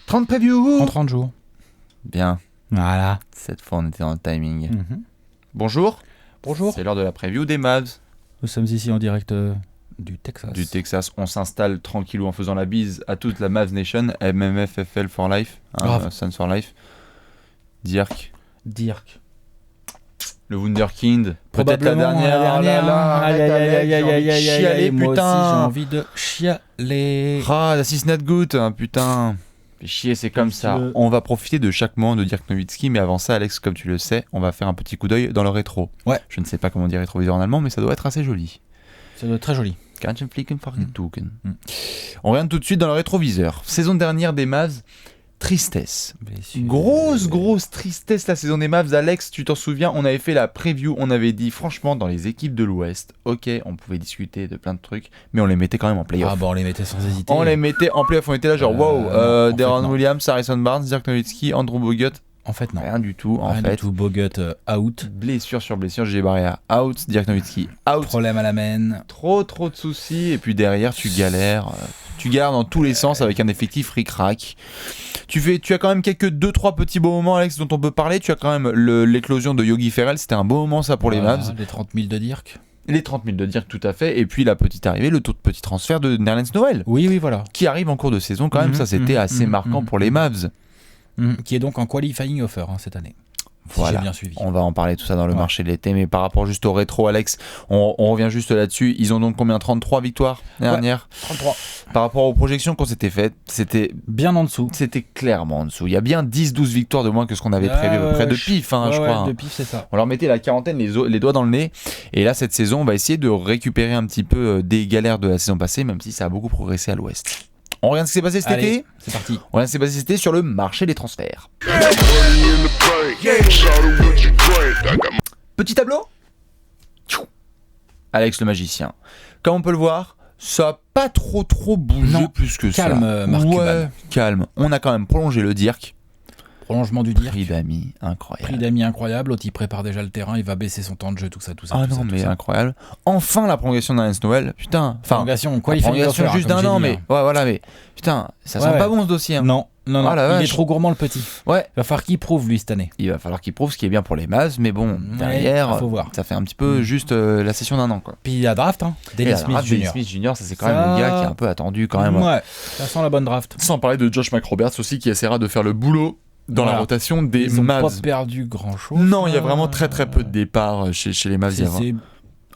30 previews En 30 jours. Bien. Voilà. Cette fois, on était dans le timing. Mm-hmm. Bonjour. Bonjour. C'est l'heure de la preview des Mavs. Nous sommes ici en direct du Texas. Du Texas. On s'installe tranquillou en faisant la bise à toute la Mavs Nation. MMFFL for life. Suns for life. Dirk. Le Wunderkind. Peut-être la dernière. Chialer, moi putain. aussi, j'ai envie de chialer. Ah, la 6 net good, putain. Fait chier, c'est comme ça. On va profiter de chaque moment de Dirk Nowitzki, mais avant ça, Alex, comme tu le sais, on va faire un petit coup d'œil dans le rétro. Ouais. Je ne sais pas comment dire rétroviseur en allemand, mais ça doit être assez joli. Ça doit être très joli. On regarde tout de suite dans le rétroviseur. Saison dernière des Mavs, tristesse. Grosse tristesse la saison des Mavs. Alex, tu t'en souviens, on avait fait la preview, on avait dit franchement dans les équipes de l'Ouest, ok, on pouvait discuter de plein de trucs, mais on les mettait quand même en playoff. Ah bon, on les mettait sans hésiter. On les mettait en playoff, on était là genre wow, Deron Williams, Harrison Barnes, Dirk Nowitzki, Andrew Bogut. En fait, non. Rien du tout, Rien du tout. Bogut out. Blessure sur blessure, J.J. Barea out, Dirk Nowitzki out. Problème à la main. Trop de soucis, et puis derrière, tu galères. Tu galères dans tous les sens avec un effectif ric-rac. Tu as quand même quelques 2-3 petits beaux moments, Alex, dont on peut parler. Tu as quand même l'éclosion de Yogi Ferrell, c'était un beau moment ça pour les Mavs. Les 30 000 de Dirk. Les 30 000 de Dirk, tout à fait. Et puis la petite arrivée, le petit transfert de Nerlens Noel. Oui, voilà. Qui arrive en cours de saison quand même. Ça, c'était assez marquant pour les Mavs. Qui est donc en qualifying offer cette année. Voilà, si j'ai bien suivi. On va en parler tout ça dans le marché de l'été, mais par rapport juste au rétro, Alex, on revient juste là-dessus. Ils ont donc combien, 33 victoires dernière 33. Par rapport aux projections qu'on s'était faites, c'était bien en dessous. C'était clairement en dessous. Il y a bien 10-12 victoires de moins que ce qu'on avait prévu, à peu près de pif, je crois. De pif, c'est ça. On leur mettait la quarantaine, les doigts dans le nez. Et là, cette saison, on va essayer de récupérer un petit peu des galères de la saison passée, même si ça a beaucoup progressé à l'Ouest. On regarde ce qui s'est passé cet été. C'est parti. On regarde ce qui s'est passé cet été sur le marché des transferts. Petit tableau. Alex le magicien. Comme on peut le voir, ça n'a pas trop bougé plus que calme, ça. Marc Cuban. Calme. On a quand même prolongé le Dirk. Prolongement du Dirk. Prix d'amis incroyable. L'autre, il prépare déjà le terrain, il va baisser son temps de jeu, tout ça. Incroyable. Enfin, la prolongation d'Nerlens Noel. Putain. Prolongation juste d'un an, mais. Ouais, voilà, mais. Putain, ça sent pas bon ce dossier. Non. Il est trop gourmand le petit. Ouais. Il va falloir qu'il prouve lui cette année. Il va falloir qu'il prouve ce qui est bien pour les Mavs, mais bon, derrière, faut voir. Ça fait un petit peu juste la session d'un an, quoi. Puis il y a draft, Dennis Smith Jr. Ça c'est quand même le gars qui est un peu attendu quand même. Ouais. Ça sent la bonne draft. Sans parler de Josh McRoberts aussi qui essaiera de faire le boulot dans la rotation des Mavs. Ils n'ont pas perdu grand chose. Non, il y a vraiment très peu de départs chez les Mavs. C'est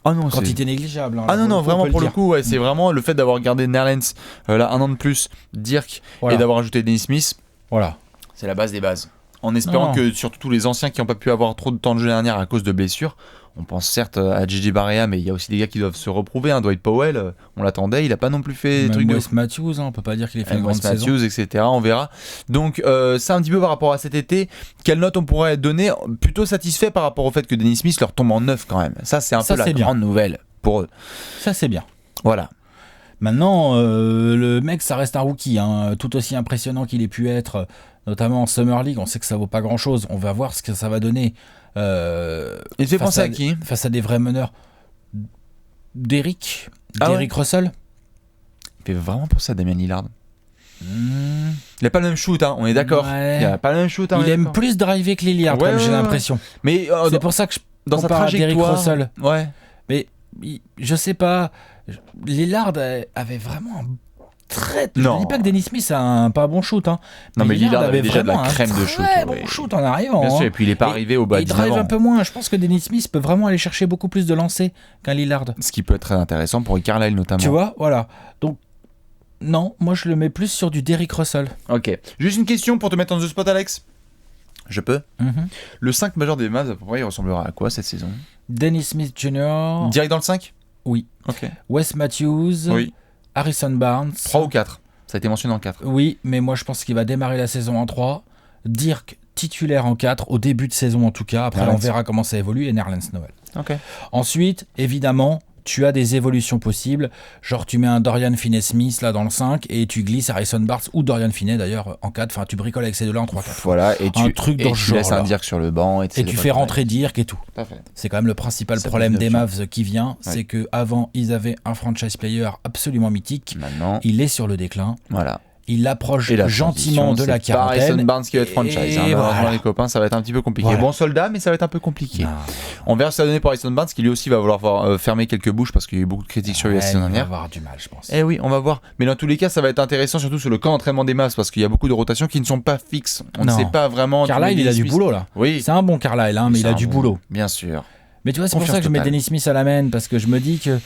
quantité négligeable. Non, vraiment pour le coup, c'est vraiment le fait d'avoir gardé Nerlens là un an de plus, Dirk et d'avoir ajouté Dennis Smith. Voilà. C'est la base des bases. En espérant que surtout tous les anciens qui n'ont pas pu avoir trop de temps de jeu dernière à cause de blessures, on pense certes à J.J. Barea, mais il y a aussi des gars qui doivent se reprouver. Dwight Powell, on l'attendait, il n'a pas non plus fait des trucs de Wes Matthews, on peut pas dire qu'il ait fait une grande saison. Matthews, etc. On verra. Donc ça un petit peu par rapport à cet été. Quelle note on pourrait donner? Plutôt satisfait par rapport au fait que Dennis Smith leur tombe en 9 quand même. Ça c'est un peu la grande nouvelle pour eux. Ça c'est bien. Voilà. Maintenant, le mec, ça reste un rookie, tout aussi impressionnant qu'il ait pu être, notamment en Summer League. On sait que ça vaut pas grand-chose. On va voir ce que ça va donner. Il fait penser à qui? Face à des vrais meneurs. Derrick Russell. Il fait vraiment penser à Damian Lillard. Il a pas le même shoot, on est d'accord. Il a pas le même shoot. Il aime plus driver que Lillard, comme j'ai l'impression. Mais c'est pour ça que je dans sa compare à Derrick Russell. Ouais. Mais je sais pas. Lillard avait vraiment un très. Je ne dis pas que Dennis Smith a un pas bon shoot. Non, mais Lillard avait déjà de la crème de shoot. Très bon shoot en arrivant. Bien sûr, et puis il n'est pas arrivé au bas. Il drive un peu moins. Je pense que Dennis Smith peut vraiment aller chercher beaucoup plus de lancers qu'un Lillard. Ce qui peut être très intéressant pour Carlisle notamment. Tu vois, voilà. Donc, non, moi je le mets plus sur du Derrick Russell. Ok. Juste une question pour te mettre dans le spot, Alex. Je peux. Le 5 majeur des Mavs, à peu près, il ressemblera à quoi cette saison? Dennis Smith Jr. Direct dans le 5? Oui. Ok. Wes Matthews. Oui. Harrison Barnes. 3 ou 4? Ça a été mentionné en 4. Oui, mais moi je pense qu'il va démarrer la saison en 3. Dirk titulaire en 4, au début de saison en tout cas. Après, on verra comment ça évolue. Et Nerlens Noel. Ok. Ensuite, évidemment, tu as des évolutions possibles. Genre, tu mets un Dorian Finney-Smith là dans le 5 et tu glisses Harrison Barnes ou Dorian Finney d'ailleurs en 4. Enfin, tu bricoles avec ces deux-là en 3-4. Voilà, et tu, laisses un Dirk sur le banc. Et tu fais rentrer Dirk et tout. Parfait. C'est quand même le principal problème des Mavs qui vient. C'est qu'avant, ils avaient un franchise player absolument mythique. Maintenant, il est sur le déclin. Voilà. il approche Et la gentiment de la transition, c'est pas Harrison quarantaine. Barnes qui va être franchise. Et Malheureusement, voilà. les copains, ça va être un petit peu compliqué. Voilà. Bon soldat, mais ça va être un peu compliqué. Non. On verra ce que ça va donner pour Harrison Barnes, qui lui aussi va vouloir fermer quelques bouches parce qu'il y a eu beaucoup de critiques sur lui la Ouais, saison il va dernière. avoir du mal, je pense. Eh oui, on va voir. Mais dans tous les cas, ça va être intéressant, surtout sur le camp d'entraînement des Mavs, parce qu'il y a beaucoup de rotations qui ne sont pas fixes. On ne Non. sait pas vraiment. Carlisle, il a du boulot là. Oui. C'est un bon Carlisle, hein, mais il C'est a un du bon- boulot. Bien sûr. Mais tu vois, c'est pour Confiance ça que je mets totale. Dennis Smith à la main, parce que je me dis que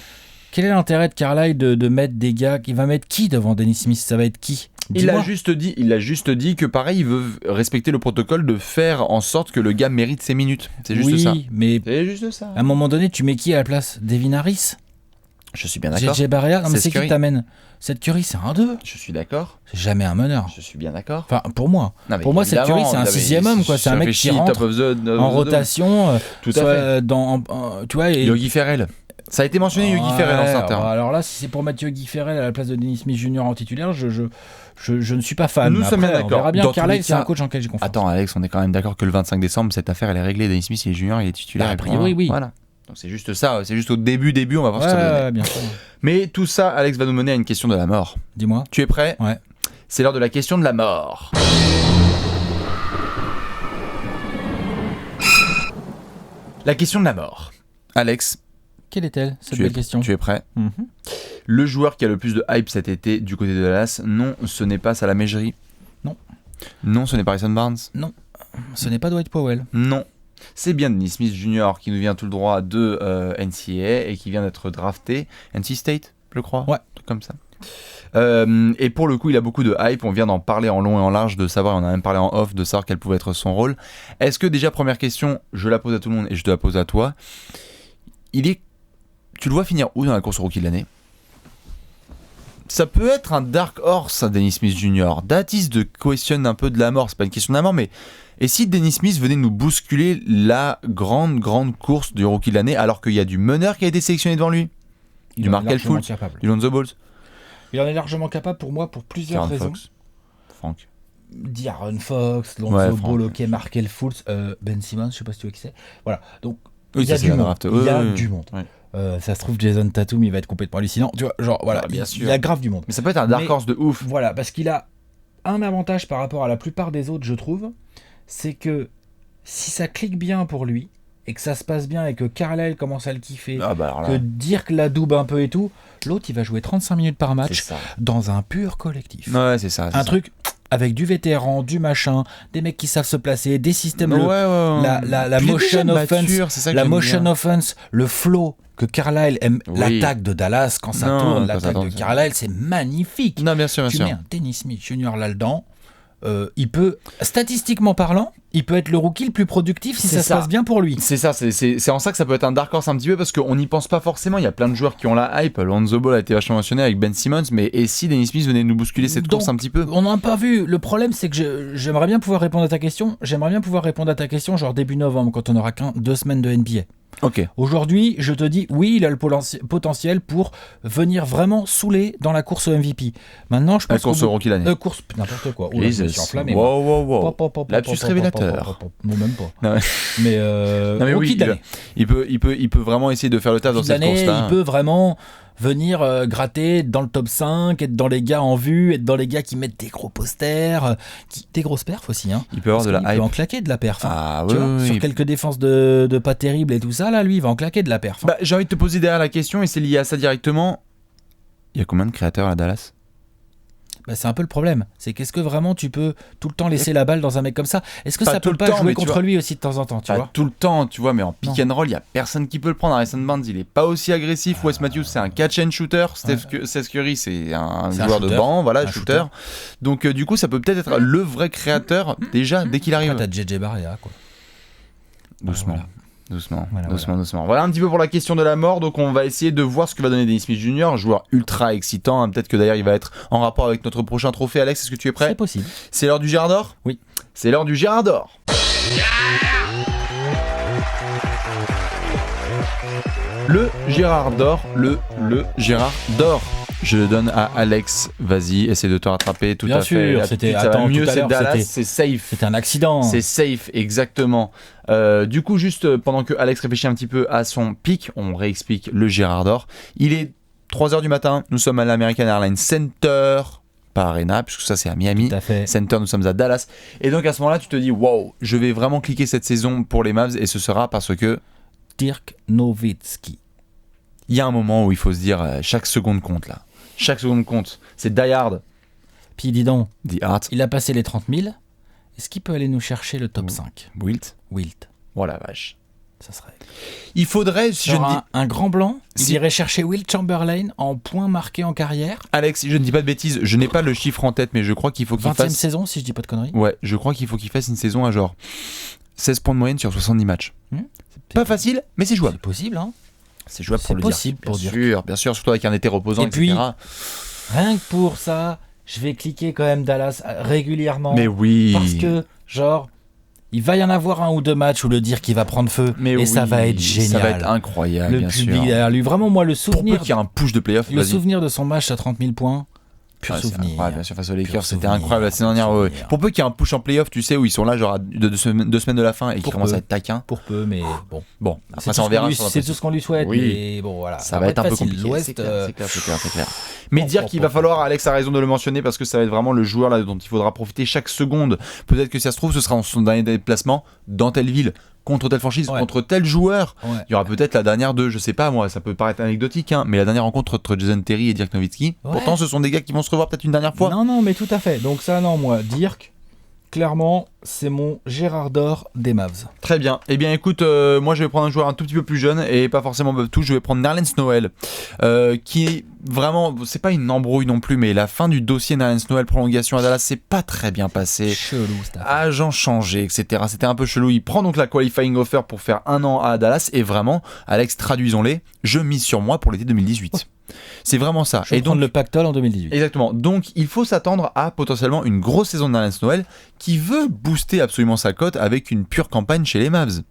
quel est l'intérêt de Carlisle de mettre des gars. Il va mettre qui devant Dennis Smith? Ça va être qui? Il a Dis-moi. juste dit que pareil, il veut respecter le protocole de faire en sorte que le gars mérite ses minutes. C'est juste oui, ça. mais C'est juste ça. à un moment donné, tu mets qui à la place? Devin Harris? Je suis bien d'accord. JJ Barea? Non, mais Seth c'est qui Curry. que t'amènes? Seth Curry, c'est un 2. Je suis d'accord. C'est jamais un meneur. Je suis bien d'accord. Enfin, pour moi. Non, mais Pour moi, Seth évidemment, Curry, c'est un non, mais 6e homme, quoi. C'est un mec qui réfléchis, rentre top of the- en rotation, Tout à soit fait. tu vois, et Yogi Ferrell. Ça a été mentionné, Yogi Ferrell en starter. alors là, si c'est pour mettre Yogi Ferrell à la place de Dennis Smith Jr. en titulaire, je ne suis pas fan. Nous Mais sommes après, bien on d'accord. verra bien. Dans tous Carlisle, les c'est un cas- coach en lequel j'ai confiance. Attends, Alex, on est quand même d'accord que le 25 décembre, cette affaire, elle est réglée. Dennis Smith, il est junior, il est titulaire. Bah, a et puis priori, voilà. oui. Voilà. Donc c'est juste ça. C'est juste au début, on va voir ce que ça va donner. Ouais, bien sûr. Mais tout ça, Alex, va nous mener à une question de la mort. Dis-moi. Tu es prêt? Ouais. C'est l'heure de la question de la mort. La question de la mort. Alex, Quelle est-elle, cette tu es, belle question? tu es prêt? Mhm. Le joueur qui a le plus de hype cet été du côté de Dallas, non, ce n'est pas Salah Mejri. Non. Non, ce n'est pas Harrison Barnes. Ce n'est pas Dwight Powell. Non. C'est bien Dennis Smith Jr. qui nous vient tout le droit de NCAA et qui vient d'être drafté. NC State, je crois. Ouais. Un truc comme ça. Et pour le coup, il a beaucoup de hype. On vient d'en parler en long et en large, de savoir, on a même parlé en off, de savoir quel pouvait être son rôle. Est-ce que déjà, première question, je la pose à tout le monde et je te la pose à toi. Tu le vois finir où dans la course au rookie de l'année? Ça peut être un dark horse, hein, Dennis Smith Jr. That is the question un peu de la mort. C'est pas une question de la mort, mais et si Dennis Smith venait nous bousculer la grande course du rookie de l'année, alors qu'il y a du meneur qui a été sélectionné devant lui, du en est Markel largement Fultz, capable. du Lonzo Balls, Il en est largement capable pour moi pour plusieurs De'Aaron raisons. Fox, Frank. D'Aaron Fox, Lonzo Ouais, Ball, Franck. ok, Markel Fultz, Ben Simmons, je sais pas si tu vois qui c'est. Voilà, donc Oui, il y a ça, c'est du la monde. draft. Il y a Ouais, du monde. ouais. Ça se trouve, Jason Tatum, il va être complètement hallucinant. Tu vois, genre, voilà, Ah, bien il sûr. y a grave du monde. Mais ça peut être un dark Mais- horse de ouf. Voilà, parce qu'il a un avantage par rapport à la plupart des autres, je trouve, c'est que si ça clique bien pour lui, et que ça se passe bien, et que Carlisle commence à le kiffer, Ah bah alors que là, Dirk la double un peu et tout, l'autre, il va jouer 35 minutes par c'est match ça. dans un pur collectif. Ouais, c'est ça. c'est Un ça. truc avec du vétéran, du machin, des mecs qui savent se placer, des systèmes, Ouais, ouais. la Puis il est motion déjà offense, mature, c'est ça que la j'aime motion bien. offense, le flow que Carlisle aime, Oui. l'attaque de Dallas quand ça Non, tourne, quand ça l'attaque tourne, de ça- Carlisle, c'est magnifique. Non, bien sûr, Tu bien mets sûr. un Dennis Smith Jr. là-dedans, il peut, statistiquement parlant, il peut être le rookie le plus productif si C'est ça se ça. passe bien pour lui. C'est ça, c'est en ça que ça peut être un dark horse un petit peu parce qu'on n'y pense pas forcément. Il y a plein de joueurs qui ont la hype. Lonzo Ball a été vachement mentionné avec Ben Simmons, mais et si Dennis Smith venait nous bousculer cette Donc, course un petit peu? On n'a pas vu. Le problème, c'est que j'aimerais bien pouvoir répondre à ta question. J'aimerais bien pouvoir répondre à ta question, genre début novembre, quand on aura 2 semaines de NBA. Ok. Aujourd'hui, je te dis, oui, il a le potentiel pour venir vraiment saouler dans la course au MVP. Maintenant, je La pense course au rookie l'année. course, n'importe quoi. Oula, je me suis enflammé. Wow, wow, wow. Pop, pop, pop, Lapsus pop, pop, révélateur. pop, pop, pop. Non, même pas. Non, ouais. Mais, Non, mais oui, rookie d'année. il peut vraiment essayer de faire le taf dans Rookie cette d'année, course-là. il peut vraiment venir gratter dans le top 5, être dans les gars en vue, être dans les gars qui mettent des gros posters, des grosses perfs aussi. Hein. Il peut avoir de Parce la qu'il hype. peut en claquer de la perf. Hein. Ah Tu oui, vois, oui, sur oui. quelques défenses de pas terribles et tout ça, là, lui, il va en claquer de la perf. Hein. Bah, j'ai envie de te poser derrière la question et c'est lié à ça directement. Il y a combien de créateurs à Dallas? Bah, c'est un peu le problème. C'est qu'est-ce que vraiment tu peux tout le temps laisser la balle dans un mec comme ça? Est-ce que Pas ça tout peut le pas temps, jouer mais tu contre vois. lui aussi de temps en temps, tu Pas vois? tout le temps, tu vois, mais en pick Non. and roll, il y a personne qui peut le prendre. Harrison Barnes, il est pas aussi agressif. Wes Matthews, c'est un catch and shooter. Seth Curry, c'est un C'est un joueur de shooter. banc, voilà, Un shooter. Donc du coup, ça peut peut-être être le vrai créateur déjà dès qu'il arrive. Après, t'as JJ Barea, quoi. Doucement. Voilà. Doucement, Voilà, doucement. Voilà un petit peu pour la question de la mort. Donc on va essayer de voir ce que va donner Dennis Smith Jr. Joueur ultra excitant. Hein. Peut-être que d'ailleurs il va être en rapport avec notre prochain trophée. Alex, est-ce que tu es C'est prêt? possible. C'est l'heure du Gérard d'or? Oui. C'est l'heure du Gérard d'or. Le Gérard d'or, le Gérard d'or. Je le donne à Alex. Vas-y, essaie de te rattraper. Tout Bien à fait. sûr, Là, c'était- ça va attends, mieux, tout à c'est l'heure, Dallas, c'était- c'est safe. C'est un accident. C'est safe, exactement. Du coup, juste pendant que Alex réfléchit un petit peu à son pic, on réexplique le Gérard d'or. Il est 3h du matin, nous sommes à l'American Airlines Center. pas Arena, puisque ça c'est à Miami. Tout à fait. Center, nous sommes à Dallas. Et donc à ce moment-là, tu te dis, wow, je vais vraiment cliquer cette saison pour les Mavs, et ce sera parce que Dirk Nowitzki. il y a un moment où il faut se dire, chaque seconde compte là. Chaque seconde compte. C'est die hard. Puis dis donc, The Art. il a passé les 30 000. Est-ce qu'il peut aller nous chercher le top 5 Wilt. Wilt. Oh la vache. Ça serait. Il faudrait, si je ne dis... un grand blanc, Si- il irait chercher Wilt Chamberlain en points marqués en carrière. Alex, si je ne dis pas de bêtises, je n'ai pas le chiffre en tête, mais je crois qu'il faut qu'il 20e fasse... saison, si je dis pas de conneries. Ouais, je crois qu'il faut qu'il fasse une saison à genre 16 points de moyenne sur 70 matchs. Pas facile, mais c'est jouable. C'est possible, hein. C'est jouable C'est pour le possible dire. pour Bien dire. sûr, bien sûr, surtout avec un été reposant, Et etc. puis, Rien que pour ça, je vais cliquer quand même Dallas régulièrement. Mais oui. Parce que, genre, il va y en avoir un ou deux matchs où le dire qu'il va prendre feu. Mais et oui, ça va être génial. Ça va être incroyable, Le bien public sûr. derrière lui. Vraiment, moi, le Pour peu souvenir, qu'il y ait un push de playoff, le vas-y. souvenir de son match à 30 000 points, pur Ah, c'est souvenir. incroyable, bien sûr, face aux Lakers, Pur c'était souvenir, incroyable la saison dernière. pur Ouais. souvenir. Pour peu qu'il y ait un push en playoff, tu sais, où ils sont là, genre à 2 semaines de la fin et qu'ils Pour commencent peu. à être taquins. Pour peu, mais bon. Bon, C'est après tout ça, on ce qu'on verra. lui- sur la C'est pression. tout ce qu'on lui souhaite. Oui. Mais bon, voilà. Ça va être un peu facile. compliqué. L'Ouest, C'est clair, c'est clair. Mais Bon, dire bon, qu'il bon, va bon. falloir, Alex a raison de le mentionner parce que ça va être vraiment le joueur là dont il faudra profiter chaque seconde. Peut-être que si ça se trouve, ce sera dans son dernier déplacement dans telle ville, contre telle franchise, Ouais. contre tel joueur. Ouais. Il y aura peut-être la dernière de, je sais pas moi, ça peut paraître anecdotique, hein, mais la dernière rencontre entre Jason Terry et Dirk Nowitzki. Ouais. Pourtant, ce sont des gars qui vont se revoir peut-être une dernière fois. Non, mais tout à fait. Donc ça, non, moi, Dirk, clairement, c'est mon Gérard d'or des Mavs. Très bien. Eh bien, écoute, moi je vais prendre un joueur un tout petit peu plus jeune et pas forcément tout. Je vais prendre Nerlens Noel, qui est vraiment, c'est pas une embrouille non plus, mais la fin du dossier Nerlens Noel prolongation à Dallas, c'est pas très bien passé. Chelou, ça. Agent changé, etc. C'était un peu chelou. Il prend donc la qualifying offer pour faire 1 an à Dallas et vraiment, Alex, traduisons-les, je mise sur moi pour l'été 2018. C'est vraiment ça. Je vais prendre le pactole en 2018. Exactement. Donc, il faut s'attendre à potentiellement une grosse saison de Nerlens Noel qui veut booster absolument sa cote avec une pure campagne chez les Mavs.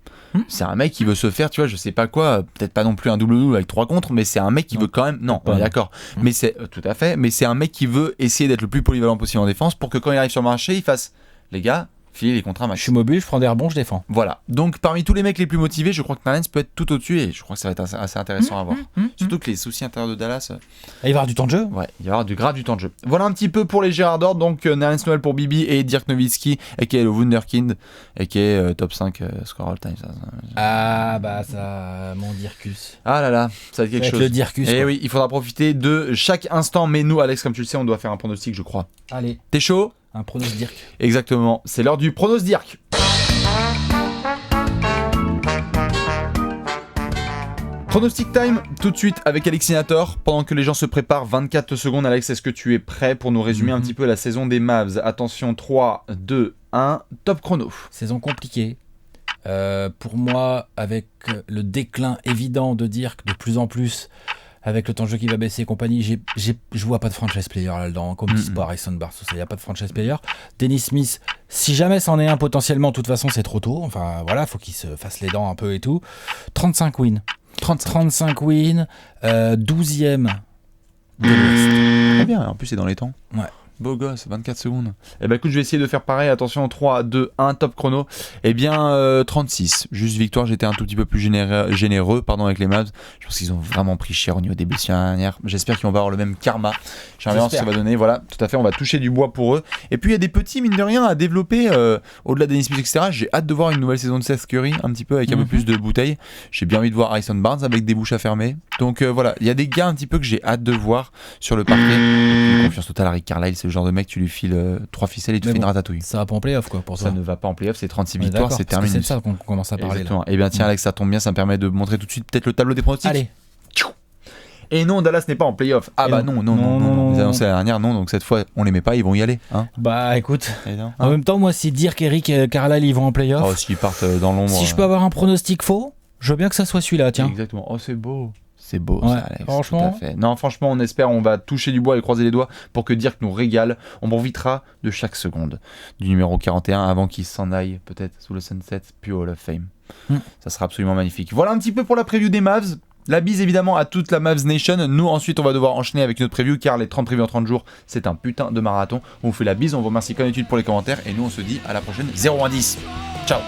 C'est un mec qui veut se faire, tu vois, je sais pas quoi, peut-être pas non plus un double-double avec 3 contres, mais c'est un mec qui veut quand même. Non, on est d'accord. Mais c'est tout à fait. Mais c'est un mec qui veut essayer d'être le plus polyvalent possible en défense pour que quand il arrive sur le marché, il fasse les gars, filez les contrats Je max. suis mobile, je prends des rebonds, je défends. Voilà. Donc, parmi tous les mecs les plus motivés, je crois que Nerlens peut être tout au-dessus et je crois que ça va être assez intéressant à voir. Surtout que les soucis intérieurs de Dallas. Ah, il va y avoir du temps de jeu. Ouais, il va y avoir du gras du temps de jeu. Voilà un petit peu pour les Gérard d'or. Donc Nerlens Noel pour Bibi et Dirk Nowitzki, aka le Wunderkind, aka top 5 score all time. Ah, bah ça, mon Dirkus. Ah là là, ça va être quelque Avec chose. le Dirkus. Et quoi. oui, il faudra profiter de chaque instant. Mais nous, Alex, comme tu le sais, on doit faire un pronostic, je crois. Allez, T'es chaud? un pronostic Dirk. Exactement. C'est l'heure du pronostic Dirk. Pronostic time, tout de suite avec Alexinator. Pendant que les gens se préparent, 24 secondes. Alex, est-ce que tu es prêt pour nous résumer un petit peu la saison des Mavs? Attention, 3, 2, 1, top chrono. Saison compliquée. Pour moi, avec le déclin évident de Dirk de plus en plus, avec le temps de jeu qui va baisser et compagnie, je vois pas de franchise player là-dedans, comme disent pas Harrison Barnes, il n'y a pas de franchise player. Dennis Smith, si jamais c'en est un potentiellement, de toute façon c'est trop tôt, enfin voilà, faut qu'il se fasse les dents un peu et tout. 35 wins. 35 wins, 12e de l'Ouest. Très bien, en plus c'est dans les temps. Ouais. Beau gosse, 24 secondes. Eh ben écoute, je vais essayer de faire pareil. Attention, 3, 2, 1, top chrono. Eh bien, 36. Juste victoire, j'étais un tout petit peu plus généreux avec les Mavs. Je pense qu'ils ont vraiment pris cher au niveau des blessures dernière. J'espère qu'ils vont avoir le même karma. J'aimerais voir ce que ça va donner. Voilà, tout à fait, on va toucher du bois pour eux. Et puis il y a des petits, mine de rien, à développer au-delà des Dennis Smith, etc. J'ai hâte de voir une nouvelle saison de Seth Curry, un petit peu avec un peu plus de bouteilles. J'ai bien envie de voir Harrison Barnes avec des bouches à fermer. Donc voilà, il y a des gars un petit peu que j'ai hâte de voir sur le parquet. Une confiance totale à Rick Carlisle, c'est le genre de mec, tu lui files 3 ficelles et tu fais une ratatouille. Ça va pas en playoff quoi pour Ça ça. ne va pas en playoff, c'est 36 On est victoires, d'accord, c'est parce que terminé. c'est de ça qu'on commence à parler là. Exactement. Et bien tiens Alex, ça tombe bien, ça me permet de montrer tout de suite peut-être le tableau des pronostics. Allez. Et non, Dallas n'est pas en playoff. Ah Et bah non. non. Ils annoncé la dernière, non, donc cette fois on les met pas, ils vont y aller. Hein. Bah écoute, Et non. en même temps moi si Dirk, Eric et Carlisle ils vont en playoff, Oh, s'ils partent dans l'ombre. si je peux avoir un pronostic faux, je veux bien que ça soit celui-là, tiens. Exactement. Oh, c'est beau. C'est beau, Ouais, ça, Alex. franchement. Tout à fait. Non, franchement, on espère, on va toucher du bois et croiser les doigts pour que Dirk nous régale. On profitera de chaque seconde du numéro 41 avant qu'il s'en aille, peut-être sous le sunset, puis au Hall of Fame. Ça sera absolument magnifique. Voilà un petit peu pour la preview des Mavs. La bise évidemment à toute la Mavs Nation. Nous ensuite on va devoir enchaîner avec notre preview car les 30 previews en 30 jours c'est un putain de marathon. On vous fait la bise, on vous remercie comme d'habitude pour les commentaires et nous on se dit à la prochaine 0-10. Ciao.